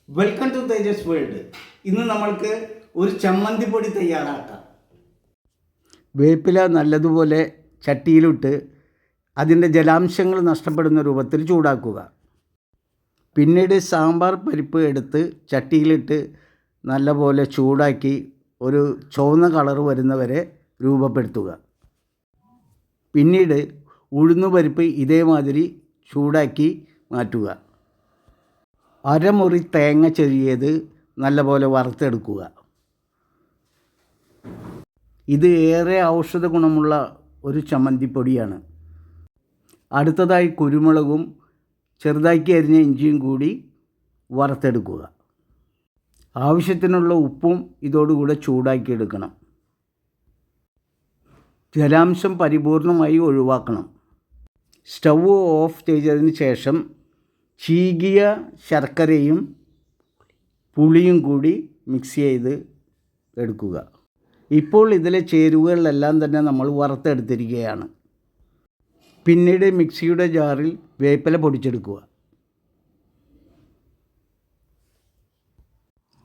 Welcome to Tejas world. ഇന്ന് നമ്മൾക്ക് ഒരു ചമ്മന്തി പൊടി തയ്യാറാക്കാം. വേപ്പില നല്ലതുപോലെ ചട്ടിയിലിട്ട് അതിൻ്റെ ജലാംശങ്ങൾ നഷ്ടപ്പെടുന്ന രൂപത്തിൽ ചൂടാക്കുക. പിന്നീട് സാമ്പാർ പരിപ്പ് എടുത്ത് ചട്ടിയിലിട്ട് നല്ലപോലെ ചൂടാക്കി ഒരു ചുവന്ന കളർ വരുന്നവരെ രൂപപ്പെടുത്തുക. പിന്നീട് ഉഴുന്നുപരിപ്പ് ഇതേമാതിരി ചൂടാക്കി മാറ്റുക. അരമുറി തേങ്ങ ചെറിയത് നല്ലപോലെ വറുത്തെടുക്കുക. ഇത് ഏറെ ഔഷധ ഗുണമുള്ള ഒരു ചമ്മന്തിപ്പൊടിയാണ്. അടുത്തതായി കുരുമുളകും ചെറുതാക്കി അരിഞ്ഞ ഇഞ്ചിയും കൂടി വറുത്തെടുക്കുക. ആവശ്യത്തിനുള്ള ഉപ്പും ഇതോടുകൂടെ ചൂടാക്കിയെടുക്കണം. ജലാംശം പരിപൂർണമായി ഒഴിവാക്കണം. സ്റ്റൗ ഓഫ് ചെയ്തതിന് ശേഷം ചീകിയ ശർക്കരയും പുളിയും കൂടി മിക്സ് ചെയ്ത് എടുക്കുക. ഇപ്പോൾ ഇതിലെ ചേരുവകളെല്ലാം തന്നെ നമ്മൾ വറുത്തെടുത്തിരിക്കുകയാണ്. പിന്നീട് മിക്സിയുടെ ജാറിൽ വേപ്പില പൊടിച്ചെടുക്കുക.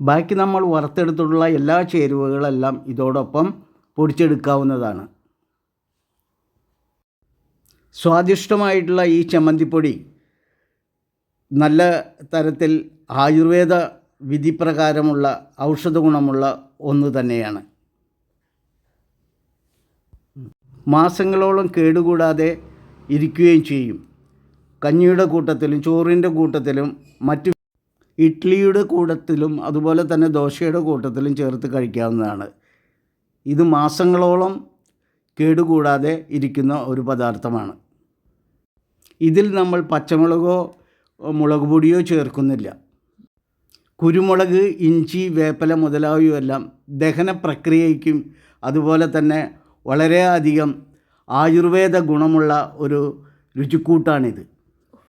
ബാക്കി നമ്മൾ വറുത്തെടുത്തിട്ടുള്ള എല്ലാ ചേരുവകളെല്ലാം ഇതോടൊപ്പം പൊടിച്ചെടുക്കാവുന്നതാണ്. സ്വാദിഷ്ടമായിട്ടുള്ള ഈ ചമ്മന്തിപ്പൊടി നല്ല തരത്തിൽ ആയുർവേദ വിധിപ്രകാരമുള്ള ഔഷധ ഗുണമുള്ള ഒന്ന് തന്നെയാണ്. മാസങ്ങളോളം കേടുകൂടാതെ ഇരിക്കുകയും ചെയ്യും. കഞ്ഞിയുടെ കൂട്ടത്തിലും ചോറിൻ്റെ കൂട്ടത്തിലും മറ്റു ഇഡ്ഡലിയുടെ കൂട്ടത്തിലും അതുപോലെ തന്നെ ദോശയുടെ കൂട്ടത്തിലും ചേർത്ത് കഴിക്കാവുന്നതാണ്. ഇത് മാസങ്ങളോളം കേടുകൂടാതെ ഇരിക്കുന്ന ഒരു പദാർത്ഥമാണ്. ഇതിൽ നമ്മൾ പച്ചമുളകോ മുളക് പൊടിയോ ചേർക്കുന്നില്ല. കുരുമുളക്, ഇഞ്ചി, വേപ്പില മുതലായവയെല്ലാം ദഹന പ്രക്രിയയ്ക്കും അതുപോലെ തന്നെ വളരെയധികം ആയുർവേദ ഗുണമുള്ള ഒരു രുചിക്കൂട്ടാണിത്.